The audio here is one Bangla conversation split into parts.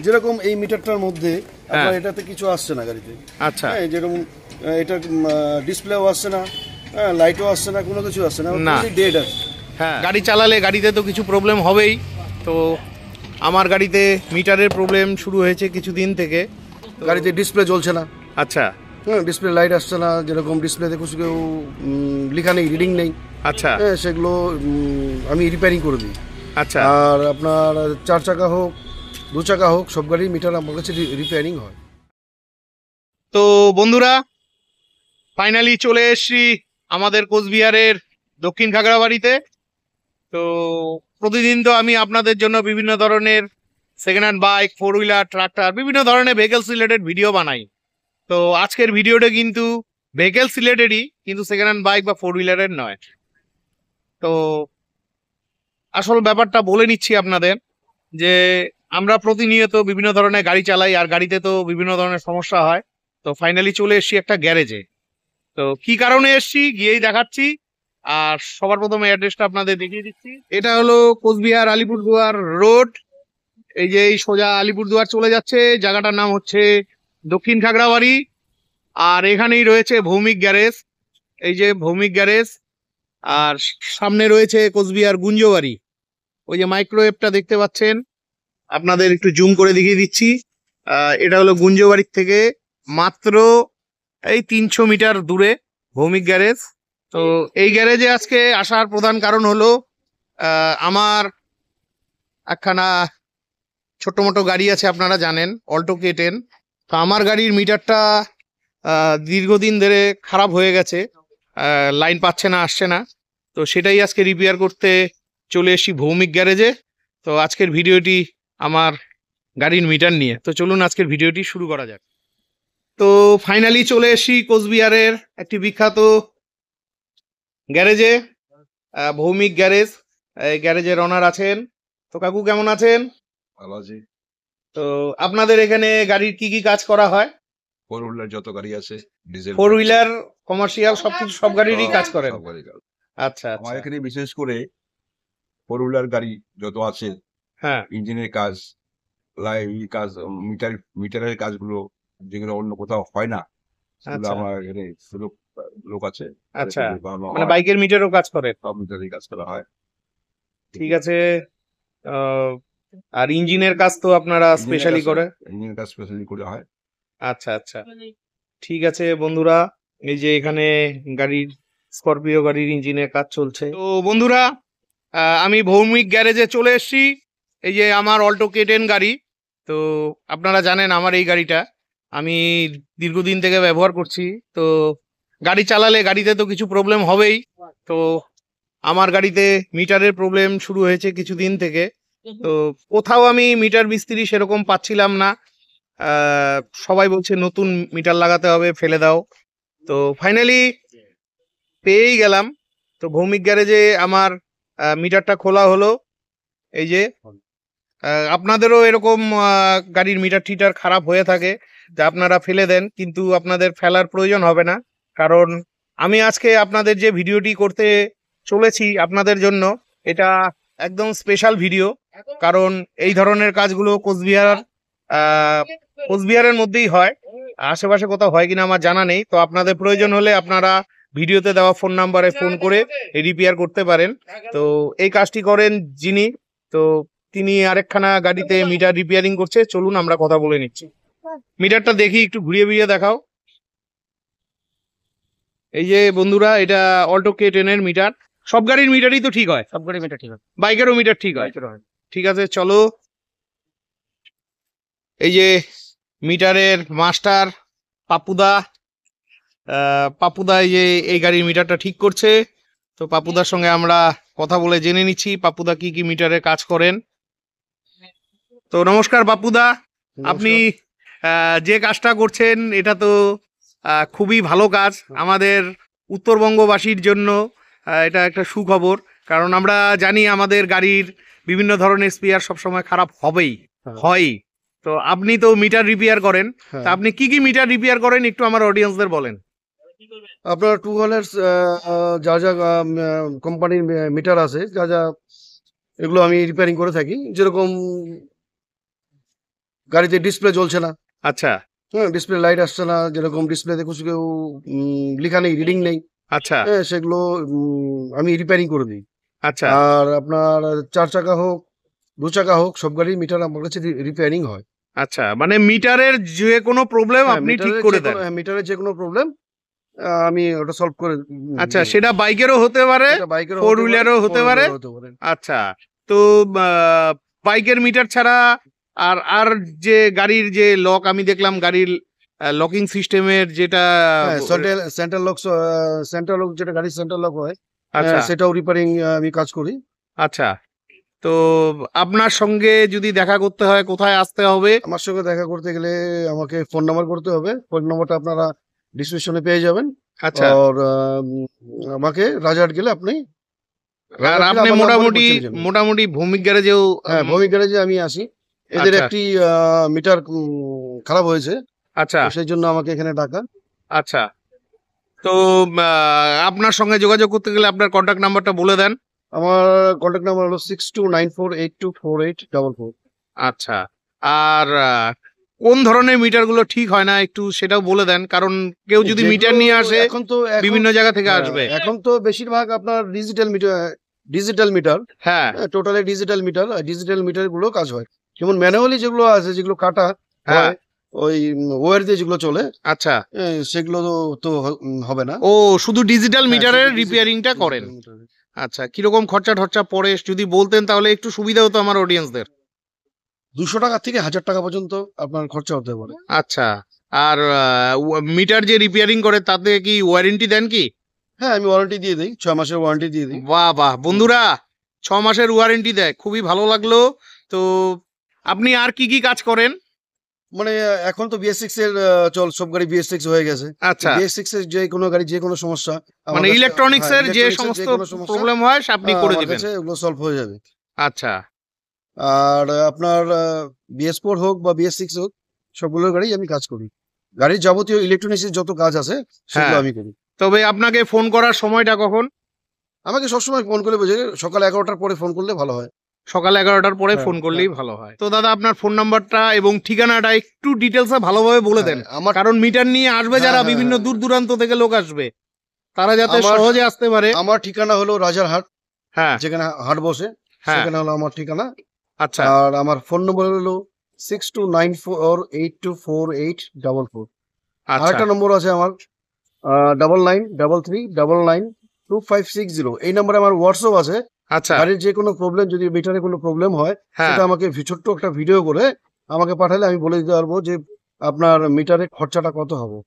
যেরকম এই মিটারটার মধ্যে আপনার এটাতে কিছু আসছে না গাড়িতে। আচ্ছা, যেরকম এটা ডিসপ্লেও আসছে না, লাইটও আসছে না, কোনো কিছু আসছে না, ডেড আছে। হ্যাঁ, গাড়ি চালালে গাড়িতে তো কিছু প্রবলেম হবেই। তো আমার গাড়িতে মিটারের প্রবলেম শুরু হয়েছে কিছুদিন থেকে। গাড়িতে ডিসপ্লে জ্বলছে না। আচ্ছা, ডিসপ্লে লাইট আসছে না, যেরকম ডিসপ্লেতে কিছু কেউ লেখা নেই, রিডিং নেই। আচ্ছা, সেগুলো আমি রিপেয়ারিং করে দিই। আচ্ছা, আর আপনার 4 চাকা হোক 2 চাকা হোক, সব গাড়ির মিটার আমার কাছে রিপেয়ারিং হয়। তো বন্ধুরা, ফাইনালি চলে এসেছি আমাদের কোচবিহারের দক্ষিণ খাগড়াবাড়িতে। তো প্রতিদিন তো আমি আপনাদের জন্য বিভিন্ন ধরনের second hand bike, 4 wheeler, tractor, বিভিন্ন ধরনের ভেহিকলস রিলেটেড ভিডিও বানাই। তো আজকের ভিডিওটা কিন্তু ভেহিকলস রিলেটেডই, কিন্তু সেকেন্ড হ্যান্ড বাইক বা 4 হুইলারের নয়। তো আসল ব্যাপারটা বলে নিচ্ছি আপনাদের, যে আমরা প্রতিনিয়ত বিভিন্ন ধরনের গাড়ি চালাই, আর গাড়িতে তো বিভিন্ন ধরনের সমস্যা হয়। তো ফাইনালি চলে এসেছি একটা গ্যারেজে। তো কি কারণে এসেছি গিয়েই দেখাচ্ছি। আর সবার প্রথমে অ্যাড্রেসটা আপনাদের দেখিয়ে দিচ্ছি। এটা হলো কোচবিহার আলিপুরদুয়ার রোড। এই যে এই সোজা আলিপুরদুয়ার চলে যাচ্ছে, জায়গাটার নাম হচ্ছে দক্ষিণ খাগড়াবাড়ি। আর এখানেই রয়েছে ভৌমিক গ্যারেজ, এই যে ভৌমিক গ্যারেজ। আর সামনে রয়েছে কোচবিহার গুঞ্জবাড়ি। ওই যে মাইক্রোওয়েভটা দেখতে পাচ্ছেন, আপনাদের একটু জুম করে দেখিয়ে দিচ্ছি। এটা হলো গুঞ্জবাড়ির থেকে মাত্র এই 300 মিটার দূরে ভৌমিক গ্যারেজ। তো এই গ্যারেজে আজকে আসার প্রধান কারণ হলো আমার একখানা ছোট মোটো গাড়ি আছে, আপনারা জানেন, অল্টো K10। তো আমার গাড়ির মিটারটা দীর্ঘদিন ধরে খারাপ হয়ে গেছে, লাইন পাচ্ছে না, আসছে না। তো সেটাই আজকে রিপেয়ার করতে চলে এসেছি ভৌমিক গ্যারেজে। তো আজকের ভিডিওটি আমার গাড়ির মিটার নিয়ে। তো চলুন আজকের ভিডিওটি শুরু করা যাক। তো ফাইনালি চলে এসেছি কোচবিহারের একটি বিখ্যাত গ্যারেজে, ভৌমিক গ্যারেজ। এই গ্যারেজের ওনার আছেন। তো কাকু কেমন আছেন? ভালো আছি। তো আপনাদের এখানে গাড়ির কি কি কাজ করা হয়? 4 হুইলার যত গাড়ি আছে, ডিজেল 4 হুইলার, কমার্শিয়াল, সবকিছু, সব গাড়িরই কাজ করেন? সব গাড়ি কাজ। আচ্ছা, আমার আচ্ছা। এখানে বিশেষ করে 4 হুইলার গাড়ি যত আছে, হ্যাঁ, ইঞ্জিনের কাজ, কাজ, মিটারের কাজগুলো, যেগুলো অন্য কোথাও হয় না, সেগুলো আচ্ছা, আমার এখানে লোক আছে। আচ্ছা, তাদের বানানো মানে হয়। বাইকের মিটারও কাজ করেন? সব মিটারের কাজ করা হয়। ঠিক আছে। আহ, আর ইঞ্জিনের কাজ তো আপনারা স্পেশালি করে? ইঞ্জিনের কাজ স্পেশালি করে হয়। আচ্ছা, আচ্ছা, ঠিক আছে বন্ধুরা। এই যে এখানে গাড়ির, স্করপিও গাড়ির ইঞ্জিনের কাজ চলছে। তো বন্ধুরা, আমি ভৌমিক গ্যারেজে চলে এসেছি। এই যে আমার অল্টো K10 গাড়ি। তো আপনারা জানেন আমার এই গাড়িটা আমি দীর্ঘদিন থেকে ব্যবহার করছি। তো গাড়ি চালালে গাড়িতে তো কিছু প্রবলেম হবেই। তো আমার গাড়িতে মিটারের প্রবলেম শুরু হয়েছে কিছুদিন থেকে। তো কোথাও আমি মিটার মিস্ত্রি সেরকম পাচ্ছিলাম না। সবাই বলছে নতুন মিটার লাগাতে হবে, ফেলে দাও। তো ফাইনালি পেয়েই গেলাম। তো ভৌমিক গ্যারেজে আমার মিটারটা খোলা হলো। এই যে আপনাদেরও এরকম গাড়ির মিটার টিটার খারাপ হয়ে থাকে, যে আপনারা ফেলে দেন, কিন্তু আপনাদের ফেলার প্রয়োজন হবে না। কারণ আমি আজকে আপনাদের যে ভিডিওটি করতে চলেছি আপনাদের জন্য, এটা একদম স্পেশাল ভিডিও। কারণ এই ধরনের কাজগুলো কোচবিহারের মধ্যেই হয়, আশেপাশে কোথাও হয় কিনা আমার জানা নেই। তো আপনাদের প্রয়োজন হলে আপনারা ভিডিওতে দেওয়া ফোন নাম্বারে ফোন করে রিপেয়ার করতে পারেন। তো এই কাজটি করেন যিনি, তো তিনি আরেকখানা গাড়িতে মিটার রিপেয়ারিং করছে। চলুন আমরা কথা বলে নিচ্ছি। মিটারটা দেখি, একটু ঘুরিয়ে ঘুরিয়ে দেখাও। এই যে বন্ধুরা, এটা অল্টো K10 এর মিটার। সব গাড়ির মিটারই তো ঠিক হয়? সব গাড়ির মিটার ঠিক হয়, বাইকেরও মিটার ঠিক হয়? ঠিক আছে, চলো। এই যে মিটারের মাস্টার পাপুদা, পাপুদা এই যে এই গাড়ির মিটারটা ঠিক করছে। তো পাপুদার সঙ্গে আমরা কথা বলে জেনে নিচ্ছি পাপুদা কি কি মিটারে কাজ করেন। তো নমস্কার পাপুদা, আপনি যে কাজটা করছেন এটা তো খুবই ভালো কাজ। আমাদের উত্তরবঙ্গবাসীর জন্য এটা একটা সুখবর। কারণ আমরা জানি আমাদের গাড়ির বিভিন্ন ধরনের স্পেয়ার সবসময় খারাপ হবেই, হয়। তো আপনি তো মিটার রিপেয়ার করেন, তা আপনি কি কি মিটার রিপেয়ার করেন একটু আমার অডিয়েন্সদের বলেন। আপনার 2 হুইলার যা যা কোম্পানির মিটার আছে, যা যা, এগুলো আমি রিপেয়ারিং করে থাকি। যেরকম গাড়িতে ডিসপ্লে জ্বলছে না, আচ্ছা হ্যাঁ ডিসপ্লে লাইট আসছে না, যেরকম ডিসপ্লেতে কিছু কেউ লেখা নেই, রিডিং নেই, আচ্ছা হ্যাঁ সেগুলো আমি রিপেয়ারিং করে দিই। আচ্ছা আর আপনার 4 চাকা হোক 2 চাকা হোক সব গাড়ির মিটার আমার কাছে রিপেয়ারিং হয়। আচ্ছা, মানে মিটারের যে কোনো প্রবলেম হ্যাঁ, আপনি ঠিক করে দেন। মিটারের যে কোনো প্রবলেম আমি ওটা সলভ করে আচ্ছা, দিই। সেটা বাইকেরও হতে পারে, এটা বাইকেরও ফোর হতে পারে, হুইলারও হতে four পারে। wheeler হতে পারে। আচ্ছা, তো বাইকের মিটার ছাড়া আর যে গাড়ির যে লক, আমি দেখলাম গাড়ির লকিং সিস্টেমের যেটা, হ্যাঁ সেন্ট্রাল লক যেটা গাড়ির সেন্ট্রাল লক হয়, আচ্ছা সেটাও রিপেয়ারিং আমি কাজ করি। আচ্ছা, তো আপনার সঙ্গে যদি দেখা করতে হয় কোথায় আসতে হবে? আমার সঙ্গে দেখা করতে গেলে আমাকে ফোন নাম্বার করতে হবে, ফোন নাম্বারটা আপনারা ডিসক্রিপশনে পেয়ে যাবেন। আচ্ছা, আর আমাকে রাজারহাট গেলে আপনি আর রাজারহাট গেলে আপনি আমার নাম্বারে মোটামুটি পৌঁছে যাবেন। মোটামুটি ভৌমিক গ্যারেজেও হ্যাঁ ভৌমিক গ্যারেজে আমি আসি, এদের আচ্ছা একটি মিটার খারাপ হয়েছে, আচ্ছা তো সেই জন্য আমাকে এখানে ডাকা। আচ্ছা, তো আপনার সঙ্গে যোগাযোগ করতে গেলে আপনার কন্ট্যাক্ট নাম্বারটা বলে দেন। আমার কন্ট্যাক্ট নাম্বার হলো 6294824844। আচ্ছা, আর কোন ধরনের মিটারগুলো ঠিক হয় না একটু সেটাও বলে দেন, কারণ কেউ যদি মিটার যেগুলো নিয়ে আসে এখন বিভিন্ন জায়গা থেকে আসবে। এখন তো বেশিরভাগ আপনার ডিজিটাল মিটার, হ্যাঁ টোটালি ডিজিটাল মিটার গুলো কাজ হয়। যেমন ম্যানুয়ালি যেগুলো আছে, যেগুলো কাটা হ্যাঁ হয় ওই ওয়্যার দিয়ে যেগুলো চলে, আচ্ছা, সেগুলো তো হবে না। ও শুধু ডিজিটাল হ্যাঁ, মিটারের শুধু রিপেয়ারিংটা করেন। digital meter। আচ্ছা, কিরকম খরচা টরচা পড়ে যদি বলতেন তাহলে একটু সুবিধা হতো আমার অডিয়েন্সদের। 200 টাকা থেকে 1000 টাকা পর্যন্ত আপনার খরচা হতে পারে। আচ্ছা, আর মিটার যে রিপেয়ারিং করে তাতে কি ওয়ারেন্টি দেন কি? হ্যাঁ আমি ওয়ারেন্টি দিয়ে দিই, 6 মাসের ওয়ারেন্টি দিয়ে দিই। বাহ বাহ বন্ধুরা, 6 মাসের ওয়ারেন্টি দেয়, খুবই ভালো লাগলো। তো আপনি আর কি কি কাজ করেন? মানে এখন তো BS6 এর সব গাড়ি BS6 হয়ে গেছে। আচ্ছা, BS6 এর যে কোনো গাড়ি যে কোনো সমস্যা আমার মানে কাছে, ইলেকট্রনিক্স হ্যাঁ এর যে electronics এর সমস্ত কোনো সমস্যা প্রবলেম হয় সে আপনি করে আমার দিবেন। কাছে ওগুলো সলভ হয়ে যাবে। আচ্ছা আর আপনার BS4 হোক বা BS6 হোক সবগুলো গাড়ি আমি কাজ করি। গাড়ির যাবতীয় ইলেকট্রনিক্স এর যত কাজ আছে সেগুলো হ্যাঁ, আমি করি। তবে আপনাকে ফোন করার সময়টা কখন? আমাকে সবসময় ফোন করে বোঝে, সকাল 11টার পরে ফোন করলে ভালো হয়। সকাল 11টার পরে হ্যাঁ, ফোন করলেই ভালো হয়। তো দাদা আপনার ফোন নাম্বারটা এবং ঠিকানাটা একটু ডিটেলসে ভালোভাবে বলে দেন, হ্যাঁ, আমার কারণ মিটার নিয়ে আসবে যারা, হ্যাঁ, বিভিন্ন হ্যাঁ, দূর দূরান্ত থেকে লোক আসবে, তারা যাতে আমার সহজে আসতে পারে। আমার ঠিকানা হলো রাজারহাট, হ্যাঁ যেখানে হাট বসে, হ্যাঁ সেখানে হলো আমার ঠিকানা। আচ্ছা আর আমার ফোন নম্বর হলো 6294824844। আর আচ্ছা একটা নম্বর আছে আমার 9933992560। এই নম্বরে আমার হোয়াটসঅ্যাপ আছে। আচ্ছা গাড়ির যে কোনো প্রবলেম, যদি মিটারে কোনো প্রবলেম হয়, হ্যাঁ সেটা আমাকে ছোট্ট একটা ভিডিও করে আমাকে পাঠালে আমি বলে দিতে পারবো যে আপনার মিটারে খরচাটা কত হবে।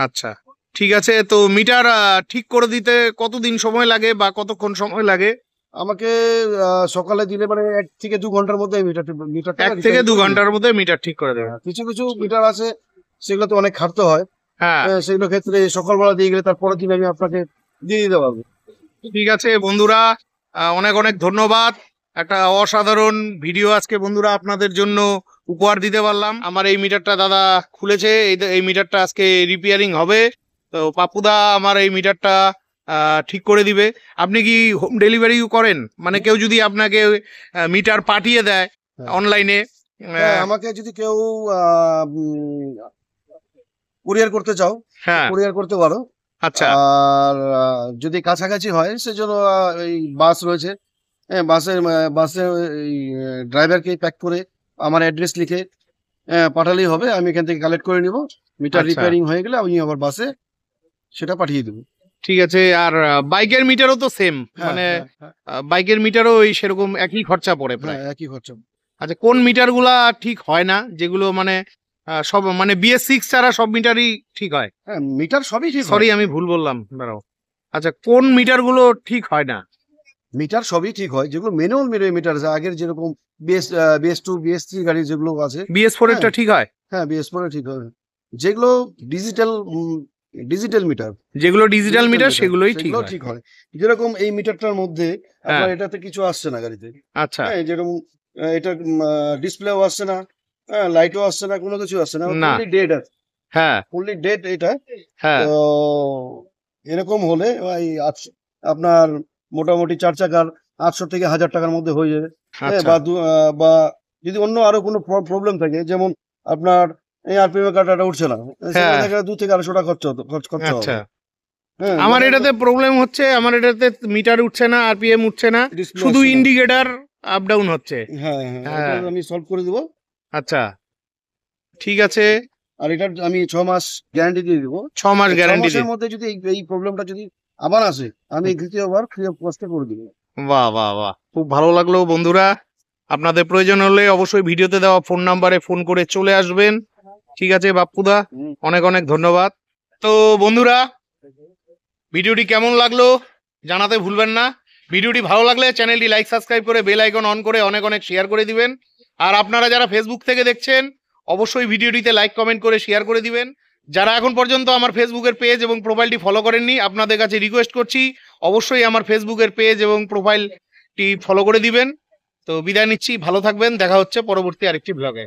আচ্ছা, ঠিক আছে। তো মিটার ঠিক করে দিতে কতদিন সময় লাগে বা কতক্ষণ সময় লাগে? আমাকে সকালে দিলে মানে 1 থেকে 2 ঘন্টার মধ্যে মিটারটা 1 থেকে 2 ঘন্টার মধ্যে মিটার ঠিক করে দেবে। কিছু কিছু মিটার আছে সেগুলোতে অনেক খাটতে হয়, হ্যাঁ সেগুলো ক্ষেত্রে সকালবেলা দিয়ে গেলে তারপরের দিন আমি আপনাকে দিয়ে দিতে পারবো। ঠিক আছে বন্ধুরা, অনেক অনেক ধন্যবাদ। একটা অসাধারণ ভিডিও আজকে বন্ধুরা আপনাদের জন্য উপহার দিতে পারলাম। আমার এই মিটারটা দাদা খুলেছে, এই মিটারটা আজকে রিপেয়ারিং হবে। তো পাপুদা আমার এই মিটারটা ঠিক করে দিবে। আপনি কি হোম ডেলিভারিও করেন? মানে কেউ যদি আপনাকে মিটার পাঠিয়ে দেয় হ্যাঁ। অনলাইনে, হ্যাঁ, আমাকে যদি কেউ কুরিয়ার করতে চাও, হ্যাঁ কুরিয়ার করতে পারো। আচ্ছা আর যদি কাছাকাছি হয় সেজন্য এই বাস রয়েছে, হ্যাঁ বাসে এই ড্রাইভারকে প্যাক করে আমার অ্যাড্রেস লিখে পাঠালেই হবে। আমি এখান থেকে কালেক্ট করে নিব, মিটার আচ্ছা। রিপেয়ারিং হয়ে গেলে আমি আবার বাসে সেটা পাঠিয়ে দেবো। ঠিক আছে। আর বাইকের মিটারও তো সেম, হ্যাঁ, মানে হ্যাঁ, বাইকের মিটারও ওই সেরকম একই খরচা পড়ে হ্যাঁ, প্রায়। একই খরচা। আচ্ছা, কোন মিটার গুলা ঠিক হয় না, যেগুলো মানে সব মানে BS6 ছাড়া সব মিটারই ঠিক হয়? হ্যাঁ, মিটার সবই ঠিক হয়। সরি আমি ভুল বললাম, দাঁড়াও। আচ্ছা, কোন মিটার গুলো ঠিক হয় না? মিটার সবই ঠিক হয়, যেগুলো ম্যানুয়াল মিটার আছে, আগের যেরকম BS2 BS3 গাড়ি যেগুলো আছে, BS4 এরটা হ্যাঁ। ঠিক হয়? হ্যাঁ BS4 ঠিক হবে। যেগুলো ডিজিটাল মিটার, যেগুলো ডিজিটাল মিটার সেগুলোই ঠিক সেগুলো হয়। ঠিক হয়। যেরকম এই মিটারটার মধ্যে আপনার হ্যাঁ এটাতে কিছু আসছে না গাড়িতে, আচ্ছা হ্যাঁ যেরকম এটা ডিসপ্লেও আসছে না, হ্যাঁ লাইটও আসছে না, কোনো কিছু আসছে না, না। ফুললি ডেড আছে, হ্যাঁ ফুললি ডেড এটা। হ্যাঁ তো এরকম হলে ওই আপনার মোটামুটি 4 চাকার 800 থেকে 1000 টাকার মধ্যে হয়ে যাবে। হ্যাঁ, আচ্ছা বা যদি অন্য আরো কোনো প্রবলেম থাকে, যেমন আপনার এই আরপিএম কাটাটা উঠছে না, সেখানে হ্যাঁ। দেখা যায় 2 থেকে 250 টাকা খরচা আচ্ছা, হবে। হ্যাঁ, আমার মানে এটাতে প্রবলেম হচ্ছে, আমার এটাতে মিটার উঠছে না, আরপিএম উঠছে না, display শুধু আসছে না। ইন্ডিকেটর আপ ডাউন হচ্ছে। হ্যাঁ, হ্যাঁ, হ্যাঁ। এটা আমি সলভ করে দেবো। আচ্ছা, ঠিক আছে, আর এটার আমি 6 মাস গ্যারান্টি দিয়ে দিব। 6 মাস 6 গ্যারান্টি মাসের মধ্যে যদি এই প্রবলেমটা যদি আবার আসে, আমি দ্বিতীয়বার ফ্রি অফ কস্টে করে দিব। বাহ বাহ বাহ, খুব ভালো লাগলো বন্ধুরা। আপনাদের প্রয়োজন হলে অবশ্যই ভিডিওতে দেওয়া ফোন নাম্বারে ফোন করে চলে আসবেন। ঠিক আছে বাপ্পুদা, হুম। অনেক অনেক ধন্যবাদ। তো বন্ধুরা, ভিডিওটি কেমন লাগলো জানাতে ভুলবেন না। ভিডিওটি ভালো লাগলে চ্যানেলটি লাইক সাবস্ক্রাইব করে বেল আইকন অন করে অনেক অনেক শেয়ার করে দিবেন। আর আপনারা যারা ফেসবুক থেকে দেখছেন অবশ্যই ভিডিওটিতে লাইক কমেন্ট করে শেয়ার করে দিবেন। যারা এখন পর্যন্ত আমার ফেসবুকের পেজ এবং প্রোফাইলটি ফলো করেননি, আপনাদের কাছে রিকোয়েস্ট করছি অবশ্যই আমার ফেসবুকের পেজ এবং প্রোফাইলটি ফলো করে দিবেন। তো বিদায় নিচ্ছি, ভালো থাকবেন, দেখা হচ্ছে পরবর্তী আরেকটি ব্লগে।